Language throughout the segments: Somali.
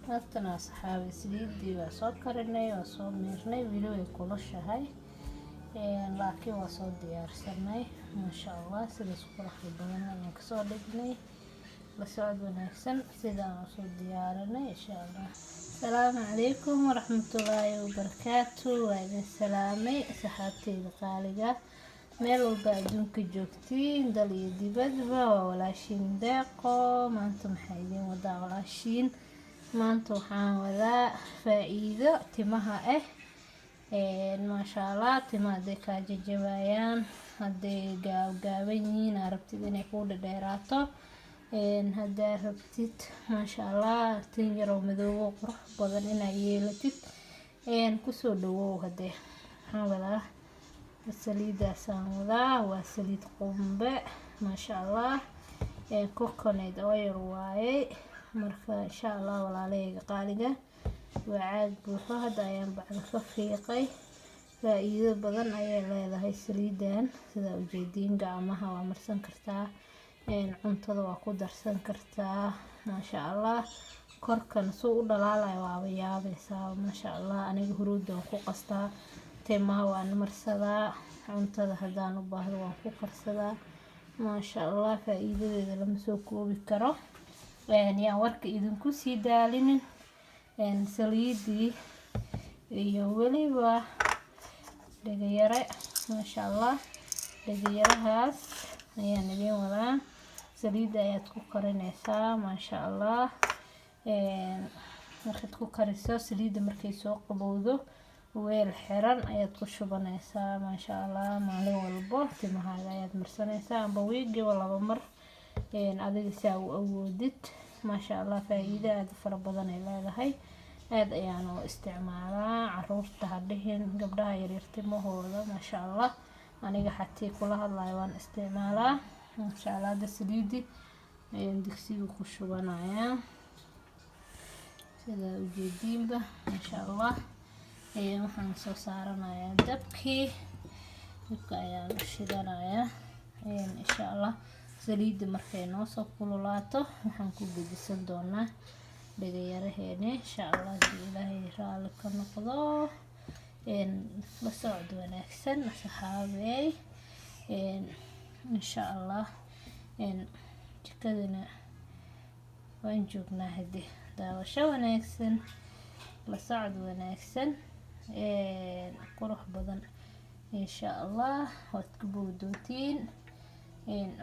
Haatan asxaabi saliidii waa soo karinay, waa soo miirnay, weli way kulushahay. Laakiin waa soo diyaarsanay. Masha Allah, sidaas qurux badan ayaan kasoo dhignay. La socod wanaagsan sidaan u soo diyaarinay insha Allah. Salaamu calaykum waraxmatullaahi wabarakaatuh. Waa idin salaamay saxaabtayda qaaliga. Meel walba adduunka joogtiin, dal iyo dibadba, waa walaashiin deeqo. Maanta maxaa idin wadaa walaashiin? Maanta waxaan wadaa faa'iido timaha ah. Masha Allah, timaha hadday kaa jajabayaan, hadday gaaban yihiin, rabtid inay kuu dheeraato. Haddaa rabtid Masha Allah tin yar oo madow qurux badan inaa yeelatid, kusoo dhawow. Hadee waxaan wadaa saliidaasaan wadaa, waa saliid qumbe. Masha Allah, coconut oil waaye. Marka insha Allah walaalahayga qaaliga, waa caag buuxo. Hadda ayaan bacda ka fiiqay. Faa'iido badan ayay leedahay saliidan. Sida ujeediin, gacmaha waa marsan kartaa, cuntada waa ku darsan kartaa. Masha Allah, korkan suu u dhalaalayo waa yaabaysaa. Masha Allah, aniga huruudda waan ku qastaa, timaha waan marsadaa, cuntada haddaan u baahdo waan ku karsadaa. Masha Allah, faa'iidadeeda lama soo koobi karo. Yaan warka idinku sii daalinin. Saliidii iyo weliba dhagayare. Masha Allah, dhagayarahaas ayaan idin wadaa. Saliida ayaad ku karinaysaa. Masha Allah, markaad ku kariso saliida, markay soo qabowdo weel xiran ayaad ku shubanaysaa. Masha Allah, maalin walbo timahaaga ayaad marsanaysaa, amba wiigiiba 2 mar, adiga saa u awoodid. Masha Allah, faa'iido aad fara badan ay leedahay. aad ayaan u isticmaalaa. Caruurta hadhihin, gabdhaha yaryar timahooda Masha Allah, aniga xatii kula hadlayo waan isticmaalaa. Masha Allah, hadda saliidii ayaan digsiga ku shubanayaa sida ujeediinba. Masha Allah, waxaan soo saaranayaa dabkii ayaan u shidanayaa. Insha Allah, saliida markay noo soo kululaato waxaan ku gedisan doonaa dhagayaraheena. Insha Allah, haddii Ilaahay raali ka noqdo. La socod wanaagsan saxaabey. Insha Allah, jikadana waan joognaa. Hadii daawasho wanaagsan, la socod wanaagsan, qurux badan. Insha Allah, waad ku boodootiin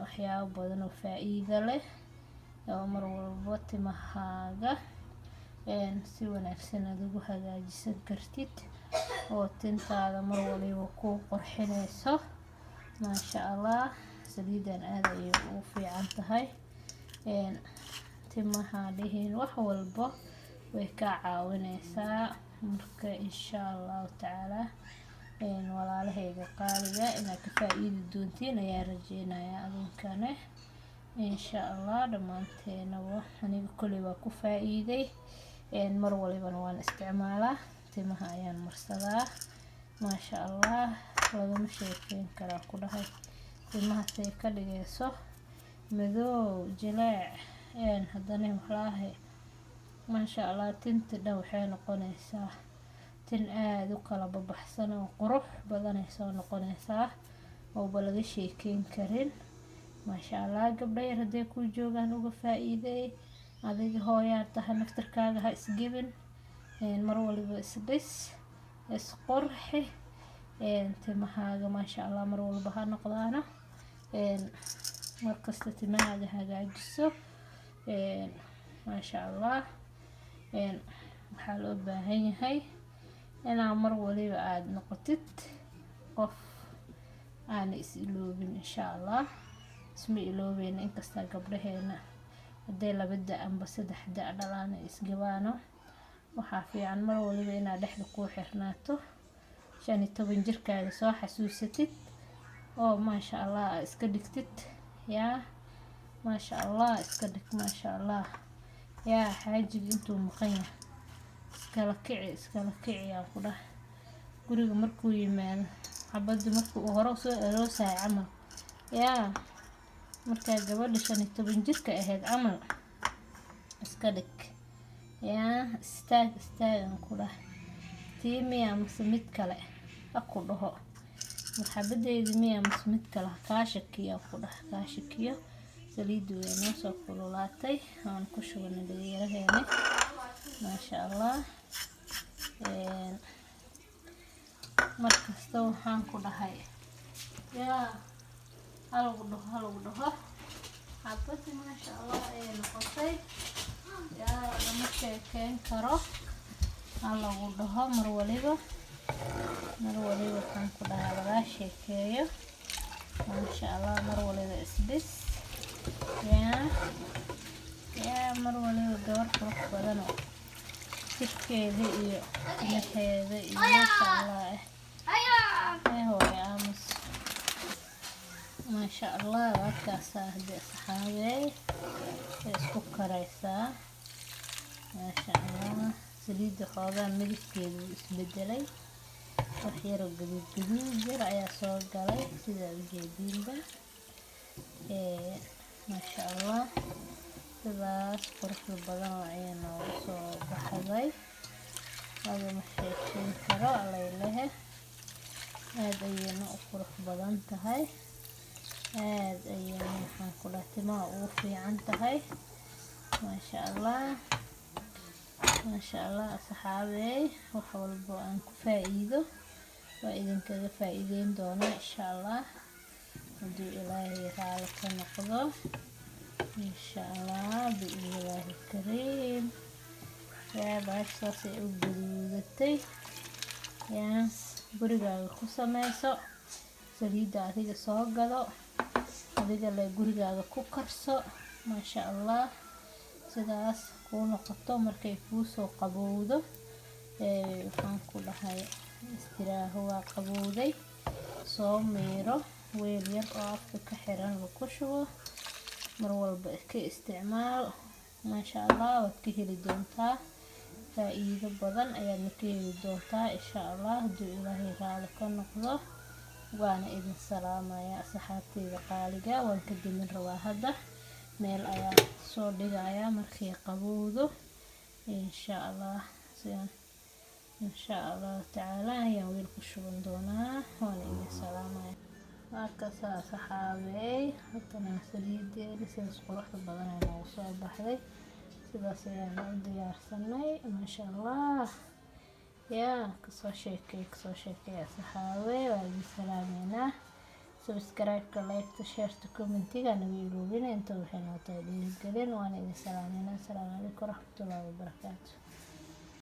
waxyaabo badan oo faa'iido leh oo mar walbo timahaaga si wanaagsan aad ugu hagaajisan kartid, oo tintaada mar waliba ku qurxinayso. Masha Allah, saliidan aad ayay ugu fiican tahay. Timaha dhihin wax walbo way ka caawinaysaa. Marka insha Allah ta'ala, walaalahayga qaaliga inaad ka faa'iidi doontiin ayaa rajeynayaa adinkana. Insha Allah, dhamaanteena aniga kulli waa ku faa'iiday. Mar walibana waan isticmaalaa, timaha ayaan marsadaa. Masha Allah, lagama sheekeyn karaa ku dhahay. Timaha say ka dhigayso madow jileec, haddana walaahi Masha Allah, tinta dhan waxay noqonaysaa tin aad u kala baxsan oo qurux badan ay soo noqonaysaa oo laga sheekeyn karin. Masha Allah, gabdho yar hadday ku joogaan uga faa'iiday. Adiga hooyaa tahay, naftarkaaga ha isgibin. Mar waliba isdhis, isqurxi. Timahaaga Masha Allah mar walba ha noqdaano. Markasta timahaaga hagaajiso. Masha Allah, waxaa loo baahan yahay inaa mar waliba aad noqotid qof aan is iloobin. Insha Allah, isma iloobeen inkasta gabdhaheena hadday 2 da' amba 3 da' dhalaan isgabaano. Waxaa fiican mar waliba inaad dhexda ku xirnaato, 15 jirkaaga soo xasuusatid oo Masha Allah iska dhigtid. yaa Masha Allah, iska dhig. Masha Allah, yaa xaajiga intuu maqan yahay iskala kici aan ku dhahay. Guriga markuu yimaado, xabadda markuu hore soo aroosay camal, yaa markaa gabadha 15 jirka ahayd camal iska dhig. yaa istaagan ku dhah tii miya mase mid kale aku dhaho marxabadeedi miya mase mid kale kaa shakiyo ku dhah kaa shakiyo saliidu way noo soo kululaatay aan ku shubnay dhalinyaraheena maasha allah markasta waxaan ku dhahay yaa halagu dhaho xabadii maasha allah ay noqotay yaa lama sheekeyn karo halagu dhaho mar waliba waxaan ku dhahaa laga sheekeeyo maasha allah mar waliba isbis yaa mar waliba gabar qurux badan oo jirkeeda iyo ilaheeda iyo maasha allah hooyo aamus maasha allah waakaasaa hadii saxaabey isku karaysaa maasha allah saliida xoogaa midabkeedu wuu isbedelay wax yaroo gaduud yar ayaa soo galay sidaa ujeediinba maasha allah sidaas quruxda badan ayaa noogu soo baxday lagama sheekeyn karo alaylehe aad ayayna u qurux badan tahay aad ayayna waxaan ku dhahay timaha ugu fiican tahay maasha allah asxaabey wax walbo aan ku faa'iido waa idinkaga faa'iideyn doonaa insha allah hadduu ilaahay raali ka noqdo insha allah biidnillaahi kariim yaa baashaasay u gaduudatay yaa gurigaaga ku sameyso saliidda adiga soo gado adiga le gurigaaga ku karso maasha allah sidaas kuu noqoto markay kuu soo qabowdo waxaan ku dhahay istiraaho waa qabowday soo miiro weel yar oo afka ka xiran ku shubo mar walba ka isticmaal maasha allah waad ka heli doontaa faa'iido badan ayaadna ka heli doontaa insha allah hadduu ilaahay raali ka noqdo waana idin salaamaya asxaabteyda qaaliga waan ka dimin rabaa hadda meel ayaa soo dhigaya markay qabowdo insha allah tacaala ayaan weel ku shuban doonaa waana idin salaamaya markaasaa saxaabey haddana saliideeda sidaas quruxda badan ay noogu soo baxday sidaas ayaan u diyaarsanay maasha allah yaa kasoo sheekay saxaabey waa idin salaameynaa subscribe-ka like-ta share-ta commentiga naga iloobina inta waxay noo tahay dhiirigelin waana idin salaameynaa asalaamu calaykum waraxmatullaahi wabarakaatu